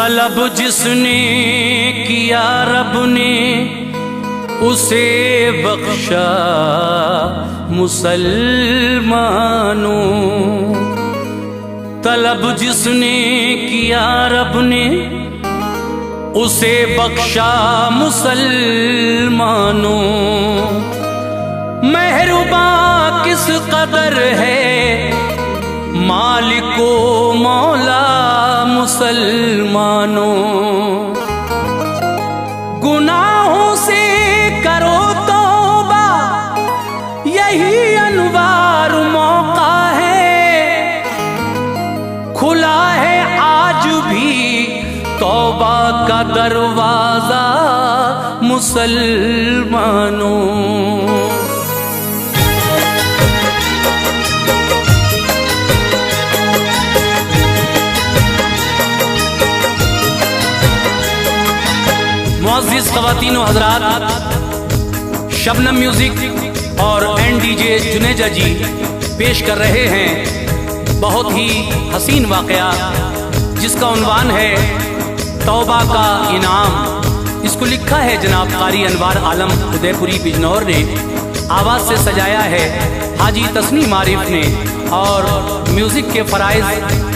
तलब जिसने किया रब ने उसे बख्शा मुसलमानों। तलब जिसने किया रब ने उसे बख्शा मुसलमानों। मेहरबान किस कदर है मालिको मौला मुसलमानों। गुनाहों से करो तौबा यही अनवार मौका है। खुला है आज भी तौबा का दरवाजा मुसलमानों। मुअज़्ज़िज़ ख़वातीन व हज़रात, शबनम म्यूजिक और एनडीजे जुनेजा जी पेश कर रहे हैं बहुत ही हसीन वाक़या जिसका उन्वान है तौबा का इनाम। इसको लिखा है जनाब कारी अनवार आलम उदयपुरी बिजनौर ने, आवाज़ से सजाया है हाजी तस्नीम आरिफ ने और म्यूज़िक के फ़राइज़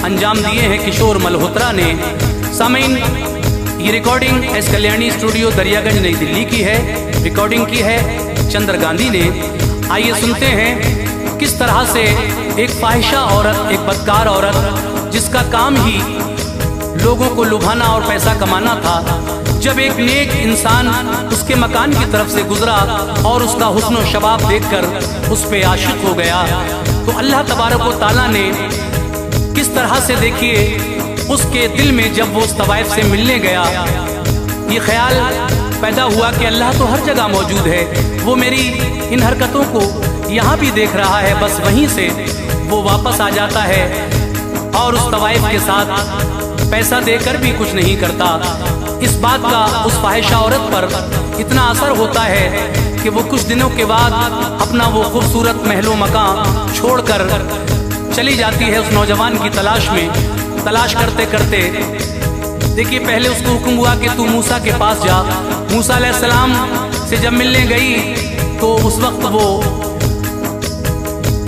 अंजाम दिए हैं किशोर मल्होत्रा ने। सामीन, ये recording S Kalyani studio Daryaganj नई दिल्ली की है। रिकॉर्डिंग की है चंद्र गांधी ने। आइए सुनते हैं किस तरह से एक फाहिशा औरत, एक बदकार औरत जिसका काम ही लोगों को लुभाना और पैसा कमाना था, जब एक नेक इंसान उसके मकान की तरफ से गुजरा और उसका हुस्न व शबाब देखकर उस पे आशिक हो गया, तो अल्लाह तबारक व तआला ने किस तरह से देखिए उसके दिल में जब वो उस तवाइफ से मिलने गया ये ख्याल पैदा हुआ कि अल्लाह तो हर जगह मौजूद है, वो मेरी इन हरकतों को यहाँ भी देख रहा है। बस वहीं से वो वापस आ जाता है और उस तवाइफ के साथ पैसा देकर भी कुछ नहीं करता। इस बात का उस फाहिशा औरत पर इतना असर होता है कि वो कुछ दिनों के बाद अपना वो खूबसूरत महलो मकान छोड़कर चली जाती है उस नौजवान की तलाश में। तलाश करते करते देखिए पहले उसको हुक्म हुआ कि तू मूसा के पास जा। मूसा अलैहिस्सलाम से जब मिलने गई तो उस वक्त वो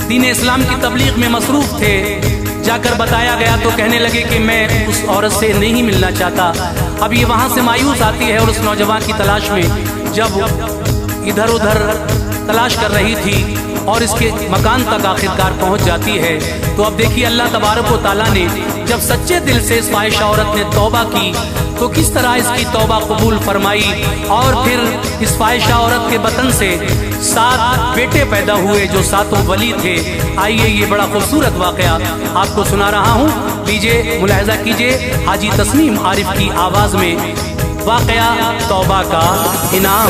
दीन इस्लाम की तबलीग में मसरूफ थे। जाकर बताया गया तो कहने लगे कि मैं उस औरत से नहीं मिलना चाहता। अब ये वहाँ से मायूस आती है और उस नौजवान की तलाश में जब इधर उधर तलाश कर रही थी और इसके मकान तक आखिरकार पहुँच जाती है, तो अब देखिए अल्लाह तबारक व तआला ने जब सच्चे दिल से इस फाहिशा औरत ने तौबा की तो किस तरह इसकी तौबा कबूल फरमाई और फिर इस फाहिशा औरत के बतन से 7 बेटे पैदा हुए जो 7 वली थे। आइए ये बड़ा खूबसूरत वाक़या आपको सुना रहा हूँ, लीजिए मुलाहिज़ा कीजिए हाजी तस्नीम आरिफ की आवाज़ में वाक़या तौबा का इनाम।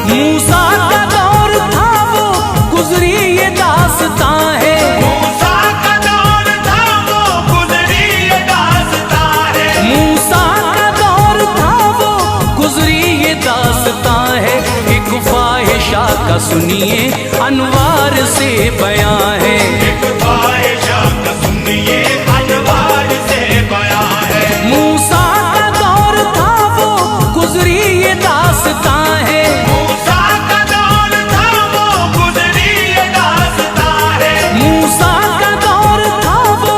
मूसा का दौर था वो गुजरी ये दास्तां है। मूसा का दौर था वो गुजरी ये दास्तां है। मूसा का दौर था वो गुजरी ये दास्तां है। एक फाहिशा का सुनिए अनवार से बयां है। एक फाहिशा का सुनिए अनवार से बयां है। मूसा का दौर था वो गुजरी ये दास्तां है। मूसा का दौर था वो गुजरी ये दास्तां है। मूसा का दौर था वो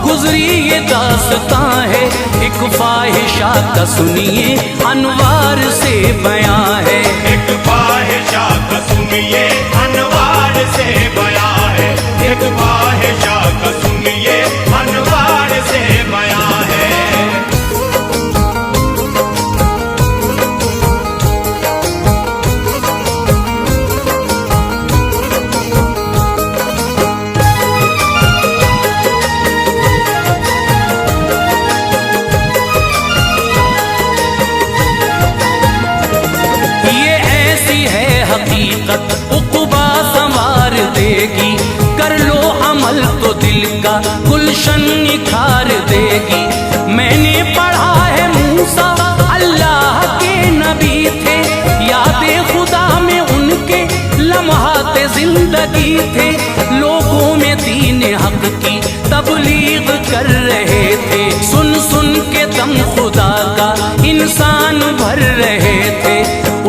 गुजरी ये दास्तां है। एक फाहिशा का सुनिए अनवार से बयां है। एक फाहिशा का सुनिए अनवार से बयां है। एक फाहिशा का सुनिए अनवार से बयां है। हकीकत उक़बा संवार देगी, कर लो अमल तो दिल का गुलशन निखार देगी। मैंने पढ़ा है मूसा अल्लाह के नबी थे, याद खुदा में उनके जज्बात जिंदगी थे, लोगों में दीन हक की तबलीग कर रहे थे। सुन सुन के दम खुदा का इंसान भर रहे थे।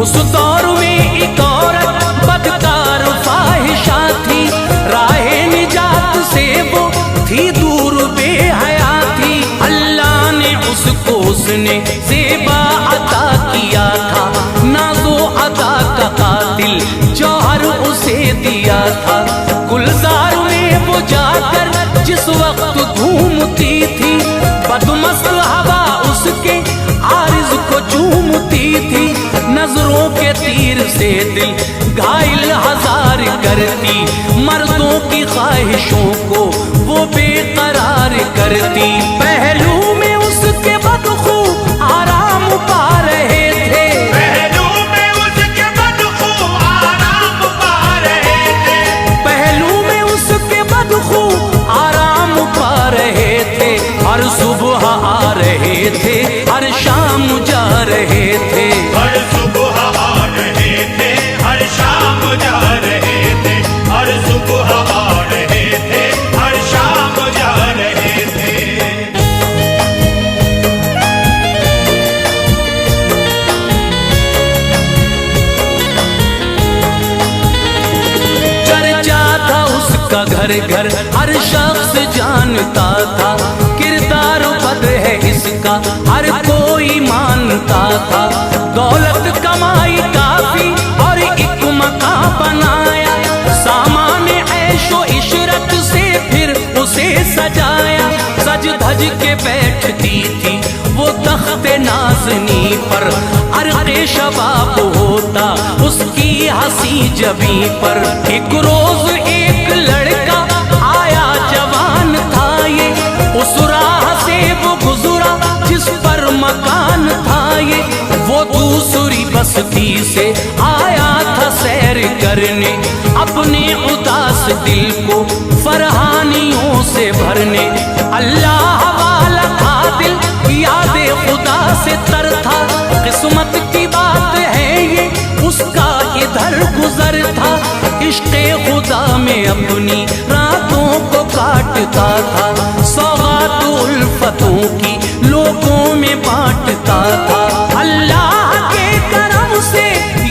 उस दौर में एक औरत बदकार फाहिशा थी, राहे निजात से वो थी दूर बेहया थी। अल्लाह ने उसको उसने ज़ेबा अता किया था, नाज़ो अदा का कातिल जौहर उसे दिया था। गुलजार में वो जाकर जिस वक्त घूमती थी, बदमस्त हवा उसके आरिज़ को चूमती थी। नजरों के तीर से दिल घायल हजार करती, मर्दों की ख्वाहिशों को वो बेकरार करती। पहलू में उसके बदखू आराम पा रहे थे, पहलू में उसके बदखू आराम पा रहे थे, पहलू में उसके बदखू आराम पा रहे थे। हर सुबह आ रहे थे, हर शाम जा रहे थे। हर सुबह आ रहे थे, हर शाम जा रहे थे। हर सुबह आ रहे थे, हर शाम जा रहे थे। चर्चा था उसका घर घर, हर शख्स जानता था। किरदार बद है इसका, हर कोई मानता था। दौलत कमाई काफी और एक मकान बनाया, सामान ऐशो इशरत से फिर उसे सजाया। सज धज के बैठती थी वो तख्ते नाज़नी पर, अर्क़े शबाब होता उसकी हंसी जबी पर। एक रोज एक लड़का आया जवान था ये, उस राह से वो गुजरा जिस पर मकान था ये। वो दूसरी बस्ती से आया था सैर करने, अपने उदास दिल को फरहानियों से भरने। अल्लाह वाला था दिल, यादे खुदा से तर था। किस्मत की बात है ये, उसका इधर गुजर था। इश्क़े खुदा में अपनी रातों को काटता था, सौगात उल्फतों की लोगों में बांटता था। अल्लाह के करम से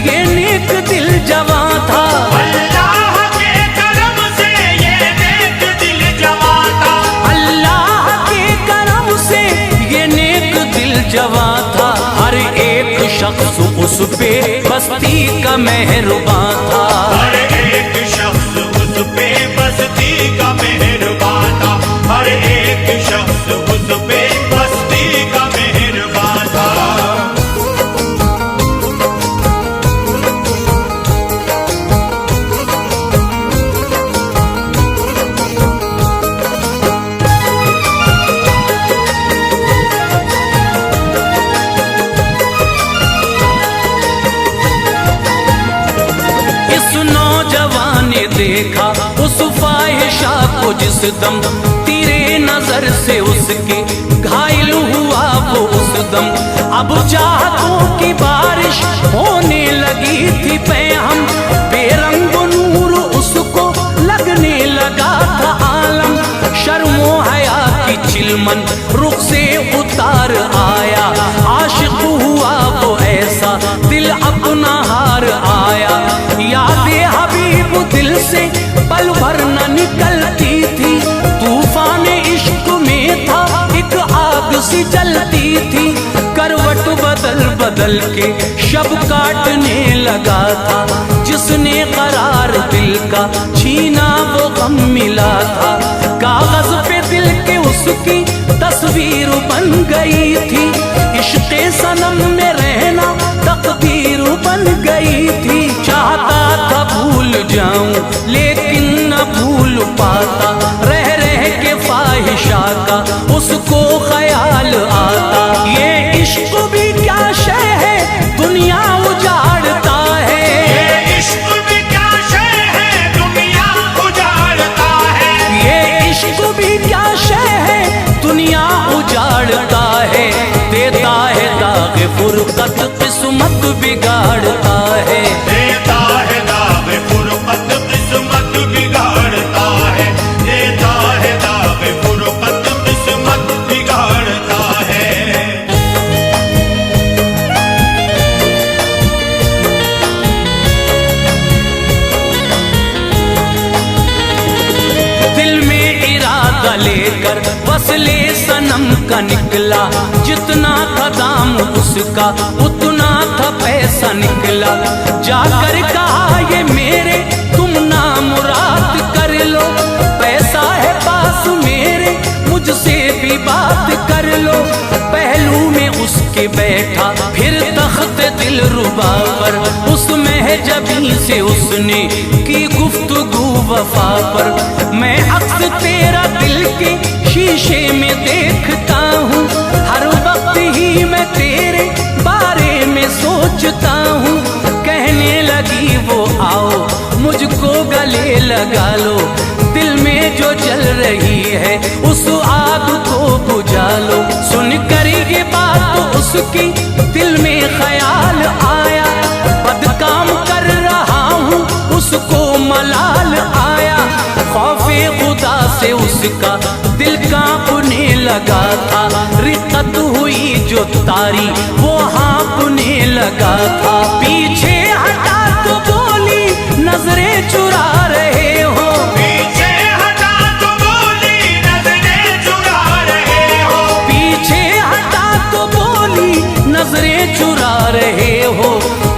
ये नेक दिल जवां था, अल्लाह के करम से ये नेक दिल जवां था। अल्लाह के करम से ये नेक दिल जवां था। हर एक शख्स उस पे बस्ती का मेहरबान था। हर एक शख्स उस पे बस्ती का मेहरबान था। हर एक शख्स उस पे बस्ती का मेहरबान था। इस नौजवान ने देखा उस फाहिशा को जिस दम, तीरे नजर से उसके घायल हुआ वो उस दम। अब चाहतों की बारिश होने लगी थी पैहम, बेरंग नूर उसको लगने लगा था आलम। शर्मो हया की चिलमन रुख से उतार आया, आशिक हुआ वो ऐसा दिल अपना हार आया। यादे हबीब दिल से पल भर न निकलती थी, तूफान इश्क में था एक आग सी जलती थी। करवट बदल बदल के शब काटने लगा था, जिसने करार दिल का छीना वो गम मिला था। कागज पे दिल के उसकी तस्वीर बन गई थी, इश्क़े सनम में रहना तकदीर बन गई थी। चाहता था भूल जाऊं लेकिन न भूल पाता, रह रह के फाहिशा का उसको ख्याल आता। ये इश्क भी क्या शय है दुनिया उजाड़ता है, ये इश्क भी क्या शय है दुनिया उजाड़ता है। ये इश्क भी क्या शय है दुनिया उजाड़ता है। देता है दाग फुरकत किस्मत बिगाड़ता है, देता है दाग फुरकत लेकर वसले सनम का निकला, जितना था दाम उसका उतना था पैसा निकला। जाकर कहा ये मेरे तुम ना मुराद कर लो, पैसा है पास मेरे मुझसे भी बात कर लो। पहलू में उसके बैठा फिर तख्त दिलरुबा पर, उस महजबी से उसने की गुफ्तगू वफा पर। मैं अक्स तेरा दिल के शीशे में देखता हूँ, हर वक्त ही मैं तेरे बारे में सोचता हूँ। कहने लगी वो आओ मुझको गले लगा लो, दिल में जो जल रही है उस आग को बुझा लो। सुनकर ये बात तो उसकी दिल में ख्याल आया, बदकाम कर रहा हूँ उसको मलाल आया। खौफे खुदा से उसका दिल कांपने लगा था, रिक्कत हुई जो तारी वो हाँपने लगा था। पीछे हटा तो बोली नजरें चुरा रहे हो, पीछे हटा तो बोली नजरें चुरा रहे हो, पीछे हटा तो बोली नजरें चुरा रहे हो।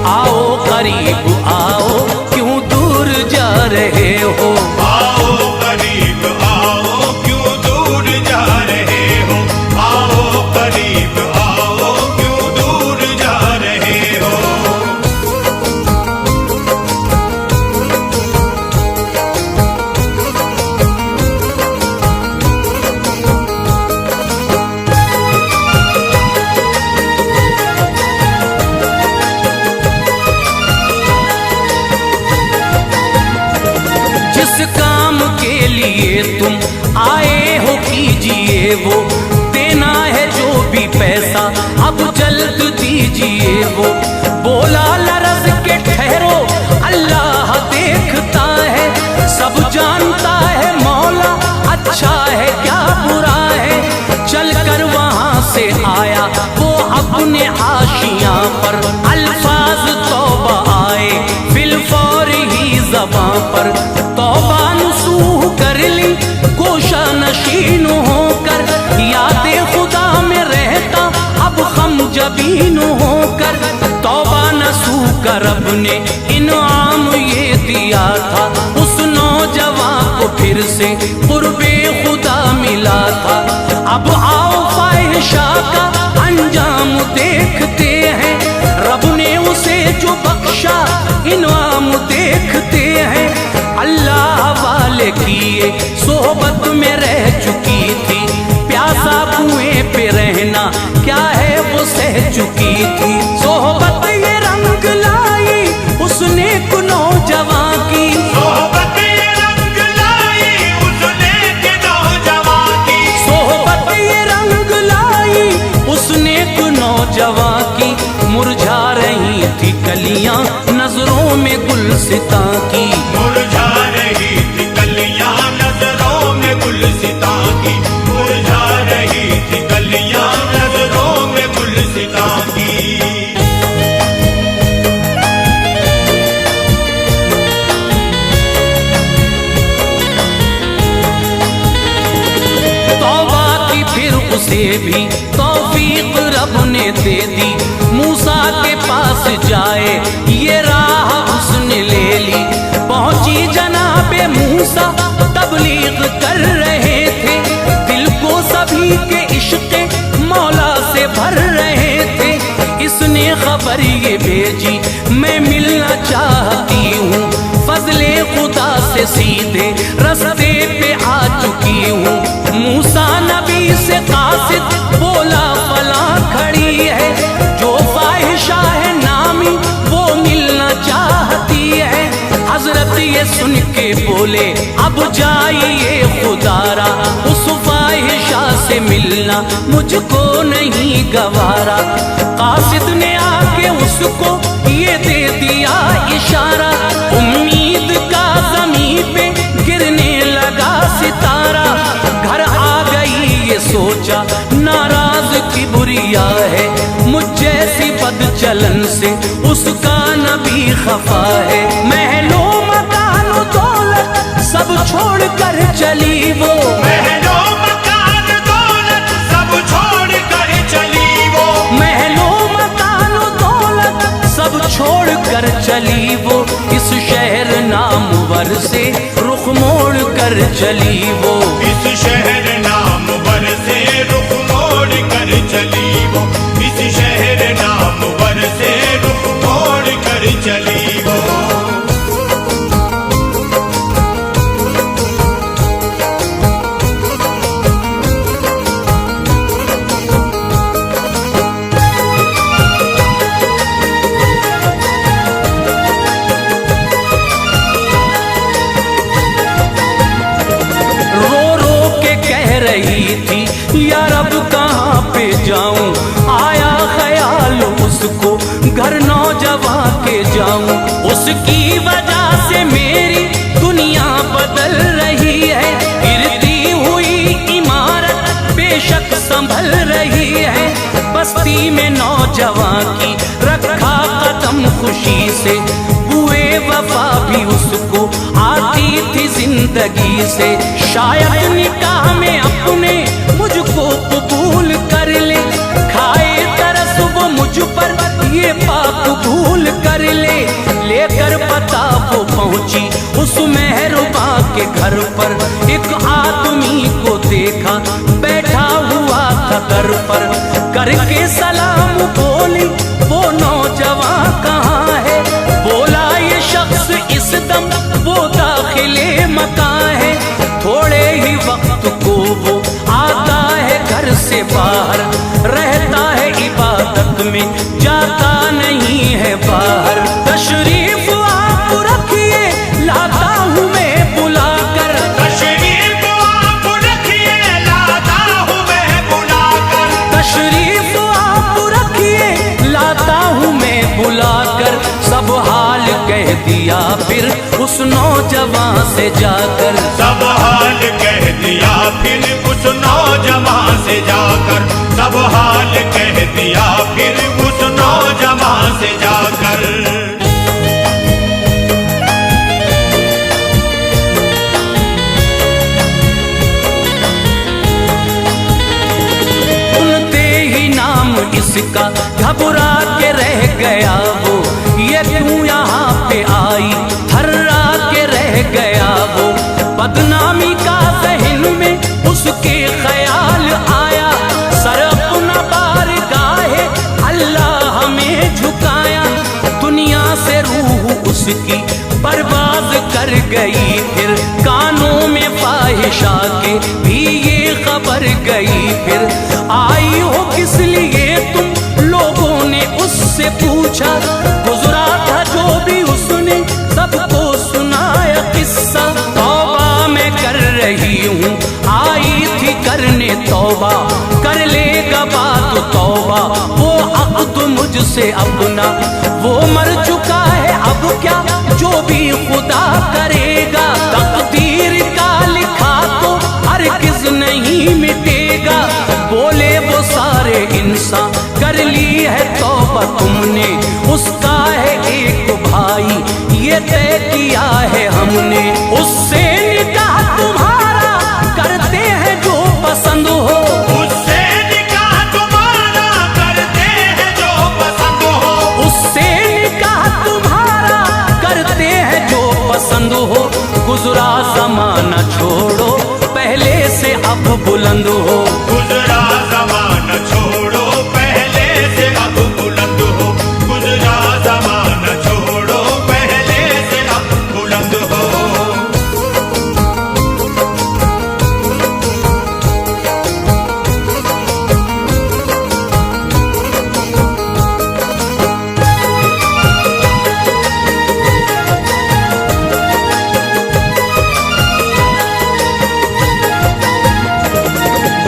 आओ करीब आओ क्यों दूर जा रहे हो, आओ करीब आओ क्यों दूर जा रहे हो, आओ करीब आओ क्यों दूर जा रहे हो। जिस काम के लिए तुम आए हो कीजिए वो, देना है जो भी पैसा अब जल्द दीजिए वो। बोला लरज के ठहरो अल्लाह देखता है, सब जानता है मौला अच्छा है क्या बुरा है। चल कर वहां से आया वो अपने आशियां पर, अल्फाज तौबा आए फिलफौर ही ज़बां पर। तौबा नसूह कर ली गोशा नशीन होकर, याद खुदा में रहता अब हम जबीन होकर। तौबा नसूह कर रब ने इनाम ये दिया था, उस नौजवान को फिर से कुर्बे खुदा मिला था। अब आओ फाहिशा का अंजाम देखते हैं, रब ने उसे जो बख्शा इनाम देखते हैं। अल्लाह वाले किए सोहबत में रह चुकी थी, प्यासा कुएं पे रहना क्या है वो सह चुकी थी। सोहबत ये रंग लाई उसने को नौजवान की, सोहबत ये रंग लाई उसने के नौजवान की, सोहबत ये रंग लाई उसने को नौजवान की। मुरझा रही थी कलियां नजरों में गुलसिता की, मुरझा रही थी कलियां नजरों में गुलसिता की, मुरझा रही थी कलियां नजरों में गुलसिता की। तौबा की फिर उसे भी तौफीक रब ने दे दी, मूसा के पास जाए ये राह उसने ले ली। पहुंची जनाबे मूसा तबलीग कर रहे थे, दिल को सभी के इश्क मौला से भर रहे थे। इसने खबर ये भेजी मैं मिलना चाहती हूँ, फजले खुदा से सीधे रस्ते पे आ चुकी हूँ। मूसा नबी से कासिद बोला फला खड़ी है, जो फाहिशा है नामी वो मिलना चाहती है। हजरत ये सुन के बोले अब जाइए खुदारा, उस फाहिशा से मिलना मुझको नहीं गवारा। कासिद ने आके उसको ये दे दिया इशारा, उम्मीद का ज़मीन पे गिरने लगा सितारा। घर आ गई ये सोचा नाराज की बुरिया है, मुझ जैसी बदचलन से उसका नबी खफा है। महलों मकान दौलत सब छोड़ कर चली वो, महलों कर चली वो, इस शहर नाम वर से रुख मोड़ कर चली वो, इस शहर नाम वर से रुख मोड़ कर चली वो। यार अब कहाँ पे जाऊं, आया ख्याल उसको घर नौजवां के जाऊं। उसकी वजह से मेरी दुनिया बदल रही है, गिरती हुई इमारत बेशक संभल रही है। बस्ती में नौजवां की रखा कदम खुशी से, बुए वफा भी उसको आती थी जिंदगी से। शायद निकाह में अपने मुझको कबूल कर ले, खाए तरस वो मुझ पर ये पाक भूल कर ले। लेकर पता वो पहुंची उस मेहरुबा के घर पर, एक आदमी को देखा बैठा हुआ था दर पर। करके सलाम बोली वो नौजवान कहाँ है, बोला ये शख्स इस दम वो दाखिले मकान है। थोड़े ही वक्त को वो आता है घर से बाहर, रहता है इबादत में जाता नहीं है बाहर। तशरीफ आप रखिए लाता हूँ मैं बुलाकर, तशरीफ आप रखिए लाता हूँ मैं बुलाकर, तशरीफ आप रखिए लाता हूँ मैं बुलाकर। सब हाल कह दिया फिर उस नौजवान से जाकर, सब हाल कह दिया फिर उस नौजवान से जाकर, सब हाल कह दिया फिर उस नौजवान से जाकर। सुनते ही नाम इसका घबरा के रह गया वो, ये क्यों यहाँ पे आई थर्रा के रह गया वो। बदनामी का ज़हन में उसके ख्याल आया, सर अपना बारगाहे अल्लाह में झुकाया। दुनिया से रूह उसकी बर्बाद कर गई, फिर कानों में फाहिशा के भी ये खबर गई। फिर आई हो किस लिए तुम लोगों ने उससे पूछा, गुजरा था जो भी उसने सबको सुनाया किस्सा। तौबा मैं कर रही हूँ आई थी करने तौबा, कर लेगा बात तौबा वो अक़्द मुझसे अपना। वो मर चुका है अब क्या जो भी खुदा करेगा, तकदीर का लिखा तो हरगिज़ नहीं मिटेगा। बोले वो सारे इंसान कर ली है तौबा तुमने, उसका है एक भाई ये तय किया है हमने। उससे निकाह तुम्हारा करते हैं जो पसंद हो, उससे निकाह तुम्हारा करते हैं जो पसंद हो, उससे निकाह तुम्हारा करते हैं जो पसंद हो। गुजरा जमाना छोड़ो पहले से अब बुलंद हो, गुजरा ज़माना छोड़ो पहले से अब बुलंद हो, गुजरा ज़माना छोड़ो पहले से अब बुलंद हो।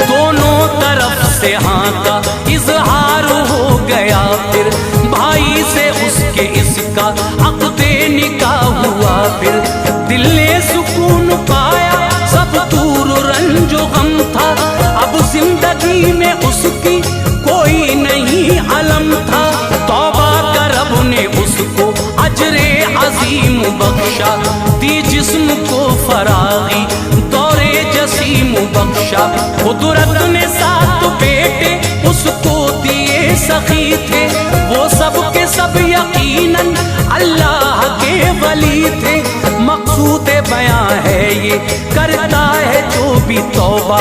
दोनों तरफ से हाँ का इजहार हो गया। फिर भाई से उसके इसका अक़्दे निकाह हुआ, फिर दिल ने सुकून पाया सब दूर रंजो गम था। अब जिंदगी में उसकी कोई नहीं अलम था, तौबा कर रब ने उसको अजरे अजीम बख्शा। दी जिस्म को फरागी दौरे जसीम बख्शा, कुदरत ने सात बेटे उसको दिए सखी थे। वो सब के सब यकीनन अल्लाह के वली थे। मकसूद बयां है ये कर भी तौबा,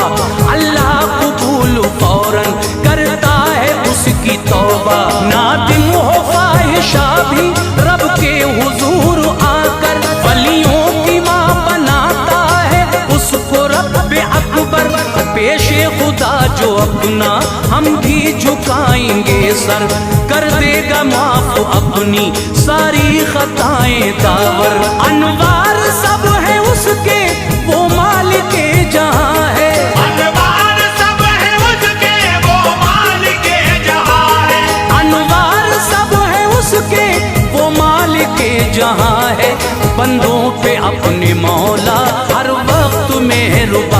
अल्लाह कबूल फौरन करता है उसकी तौबा। नादिम हो फाहिशा भी रब के हुजूर आकर, वलियों की माँ बनाता है उसको रब्बे अकबर। पेशे खुदा जो अपना हम भी झुकाएंगे सर, कर देगा माफ अपनी सारी खताएं दावर। अनवार सब है उसके वो मालिके जहां है, अनवार सब है उसके वो मालिके जहां है, अनवार सब है उसके वो मालिके जहां है। बंदों पे अपने मौला हर वक्त मेहरबान